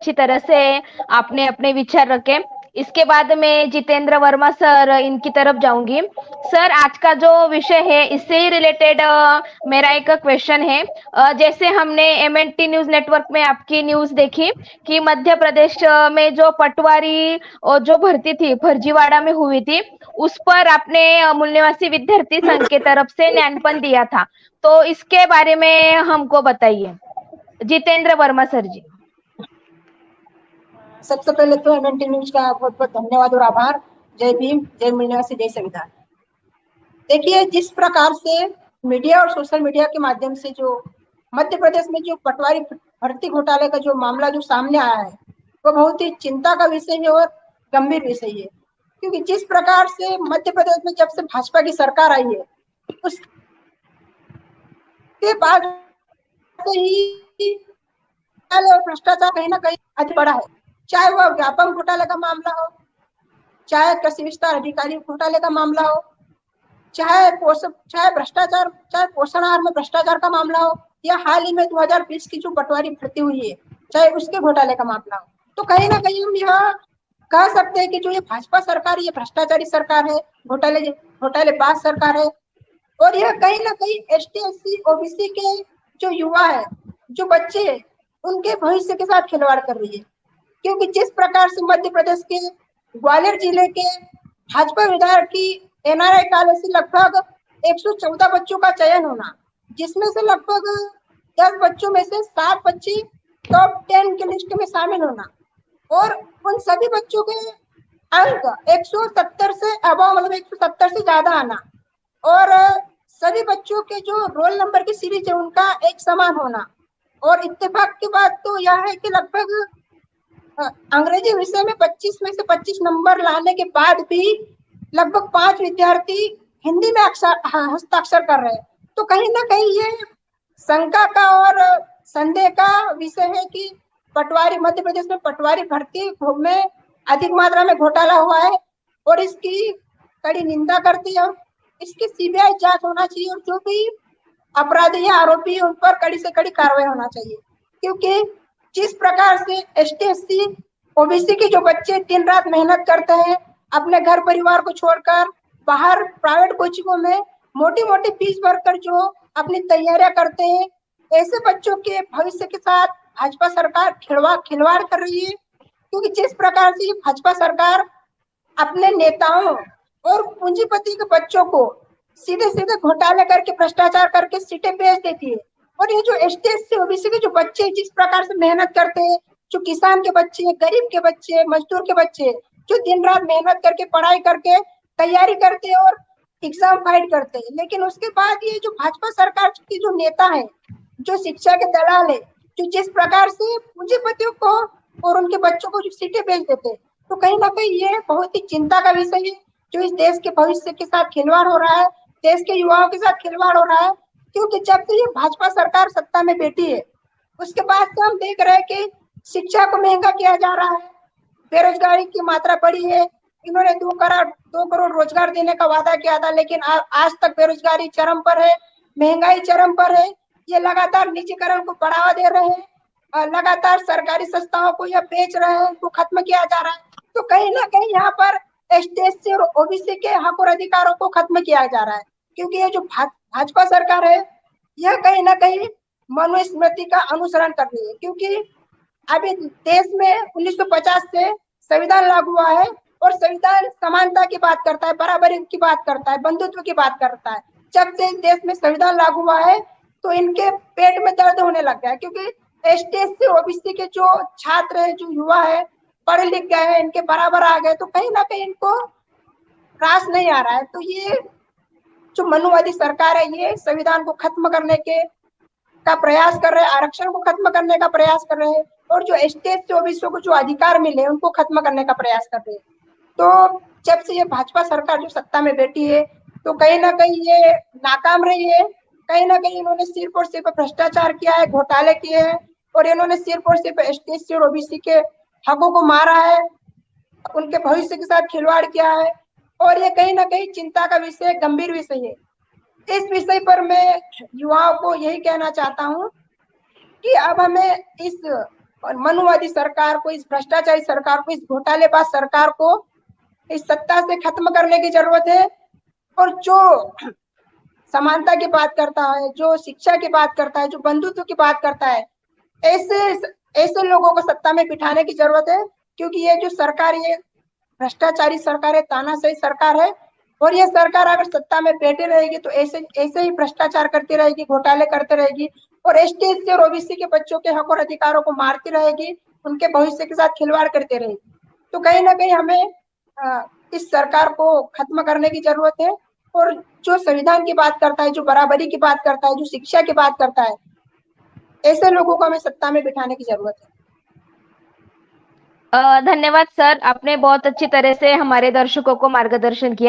अच्छी तरह से आपने अपने विचार रखे। इसके बाद मैं जितेंद्र वर्मा सर इनकी तरफ जाऊंगी। सर, आज का जो विषय है इससे ही रिलेटेड मेरा एक क्वेश्चन है। जैसे हमने एमएनटी न्यूज नेटवर्क में आपकी न्यूज देखी कि मध्य प्रदेश में जो पटवारी और जो भर्ती थी फर्जीवाड़ा में हुई थी, उस पर आपने मूल निवासी विद्यार्थी संघ के तरफ से ज्ञापन दिया था। तो इसके बारे में हमको बताइए, जितेंद्र वर्मा सर जी। सबसे पहले तो एमएनटी न्यूज का बहुत बहुत धन्यवाद और आभार। जय भीम, जय मिलनिवासी, जय संविधान। देखिए, जिस प्रकार से मीडिया और सोशल मीडिया के माध्यम से जो मध्य प्रदेश में जो पटवारी भर्ती घोटाले का जो मामला जो सामने आया है, वो बहुत ही चिंता का विषय है और गंभीर विषय है। क्योंकि जिस प्रकार से मध्य प्रदेश में जब से भाजपा की सरकार आई है, उसके बाद से ही और भ्रष्टाचार कहीं ना कहीं अधिक बढ़ा है। चाहे वह व्यापम घोटाले का मामला हो, चाहे कृषि विस्तार अधिकारी घोटाले का मामला हो, चाहे भ्रष्टाचार, चाहे पोषण आहार में भ्रष्टाचार का मामला हो, या हाल ही में 2020 की जो पटवारी भर्ती हुई है, चाहे उसके घोटाले का मामला हो, तो कहीं ना कहीं हम यह कह सकते हैं कि जो ये भाजपा सरकार, ये भ्रष्टाचारी सरकार है, घोटालेबाज सरकार है। और यह कहीं ना कहीं एसटी, एससी, ओबीसी के जो युवा है, जो बच्चे हैं, उनके भविष्य के साथ खिलवाड़ कर रही है। क्योंकि जिस प्रकार से मध्य प्रदेश के ग्वालियर जिले के भाजपा विधायक की एनआरआई कॉलेज से लगभग 114 बच्चों का चयन होना, जिसमें से लगभग 10 बच्चों में से 7 बच्चे टॉप 10 की लिस्ट में शामिल होना, और उन सभी बच्चों के अंक 170 से अबव, मतलब 170 से ज्यादा आना, और सभी बच्चों के जो रोल नंबर की सीरीज है उनका एक समान होना। और इत्तेफाक की बात तो यह है कि लगभग अंग्रेजी विषय में 25 में से 25 नंबर लाने के बाद भी लगभग 5 विद्यार्थी हिंदी में हस्ताक्षर कर रहे हैं। तो कहीं ना कहीं ये शंका का और संदेह का विषय है कि पटवारी, मध्य प्रदेश में पटवारी भर्ती में अधिक मात्रा में घोटाला हुआ है, और इसकी कड़ी निंदा करती है। इसकी सीबीआई जांच होना चाहिए, और जो भी अपराधी या आरोपी उन पर कड़ी से कड़ी कार्रवाई होना चाहिए। क्योंकि जिस प्रकार से एसटी, एससी, ओबीसी के जो बच्चे दिन रात मेहनत करते हैं, अपने घर परिवार को छोड़कर बाहर प्राइवेट कोचिंगों में मोटी मोटी फीस भरकर जो अपनी तैयारियां करते हैं, ऐसे बच्चों के भविष्य के साथ भाजपा सरकार खिलवाड़ कर रही है। क्योंकि जिस प्रकार से भाजपा सरकार अपने नेताओं और पूंजीपति के बच्चों को सीधे सीधे घोटाले करके, भ्रष्टाचार करके सीटें बेच देती है। और ये जो एसटी, एससी, ओबीसी के जो बच्चे जिस प्रकार से मेहनत करते हैं, जो किसान के बच्चे, गरीब के बच्चे, मजदूर के बच्चे, जो दिन रात मेहनत करके, पढ़ाई करके तैयारी करते हैं और एग्जाम फाइट करते हैं, लेकिन उसके बाद ये जो भाजपा सरकार के जो नेता है, जो शिक्षा के दलाल है, जो जिस प्रकार से पूंजीपतियों को और उनके बच्चों को जो सीटें बेच देते हैं, तो कहीं ना कहीं ये बहुत ही चिंता का विषय है। जो इस देश के भविष्य के साथ खिलवाड़ हो रहा है, देश के युवाओं के साथ खिलवाड़ हो रहा है। क्योंकि जब से ये भाजपा सरकार सत्ता में बैठी है, उसके बाद से हम देख रहे हैं कि शिक्षा को महंगा किया जा रहा है, बेरोजगारी की मात्रा बढ़ी है। इन्होंने 2 करोड़ रोजगार देने का वादा किया था, लेकिन आज तक बेरोजगारी चरम पर है, महंगाई चरम पर है। ये लगातार निजीकरण को बढ़ावा दे रहे हैं, लगातार सरकारी संस्थाओं को यह बेच रहे हैं, उनको खत्म किया जा रहा है। तो कहीं ना कहीं यहाँ पर एसटी और ओबीसी के हक और अधिकारों को खत्म किया जा रहा है। क्योंकि ये जो भाजपा सरकार है, यह कहीं ना कहीं मनुस्मृति का अनुसरण कर रही है। क्योंकि अभी देश में 1950 से संविधान लागू हुआ है, और संविधान समानता की बात करता है, बराबरी की बात करता है, बंधुत्व की बात करता है। जब से देश में संविधान लागू हुआ है, तो इनके पेट में दर्द होने लग गया है। क्योंकि एसटी, एससी, ओबीसी के जो छात्र है, जो युवा है, पढ़े लिख गए हैं, इनके बराबर आ गए, तो कहीं ना कहीं इनको रास नहीं आ रहा है। तो ये जो मनुवादी सरकार है, ये संविधान को खत्म करने का प्रयास कर रहे हैं, आरक्षण को खत्म करने का प्रयास कर रहे हैं, और जो एसटी, एससी, ओबीसी को जो अधिकार मिले उनको खत्म करने का प्रयास कर रहे हैं। तो जब से ये भाजपा सरकार जो सत्ता में बैठी है, तो कहीं ना कहीं ये नाकाम रही है। कहीं ना कहीं इन्होंने सिर्फ और सिर्फ भ्रष्टाचार किया है, घोटाले किए हैं, और इन्होंने सिर्फ और सिर्फ एसटी, एससी और ओबीसी के हकों को मारा है, उनके भविष्य के साथ खिलवाड़ किया है। और ये कहीं ना कहीं चिंता का विषय, गंभीर विषय है। इस विषय पर मैं युवाओं को यही कहना चाहता हूँ कि अब हमें इस और मनुवादी सरकार को, इस भ्रष्टाचारी सरकार को, इस घोटालेबाज सरकार को इस सत्ता से खत्म करने की जरूरत है। और जो समानता की बात करता है, जो शिक्षा की बात करता है, जो बंधुत्व की बात करता है, ऐसे ऐसे लोगों को सत्ता में बिठाने की जरूरत है। क्योंकि ये जो सरकार, ये भ्रष्टाचारी सरकार है, तानाशाही सरकार है। और ये सरकार अगर सत्ता में बैठी रहेगी तो ऐसे ऐसे ही भ्रष्टाचार करती रहेगी, घोटाले करती रहेगी, और एसटी एससी और ओबीसी के बच्चों के हक और अधिकारों को मारती रहेगी, उनके भविष्य के साथ खिलवाड़ करती रहेगी। तो कहीं ना कहीं हमें इस सरकार को खत्म करने की जरूरत है। और जो संविधान की बात करता है, जो बराबरी की बात करता है, जो शिक्षा की बात करता है, ऐसे लोगों को हमें सत्ता में बिठाने की जरूरत है। धन्यवाद सर, आपने बहुत अच्छी तरह से हमारे दर्शकों को मार्गदर्शन किया।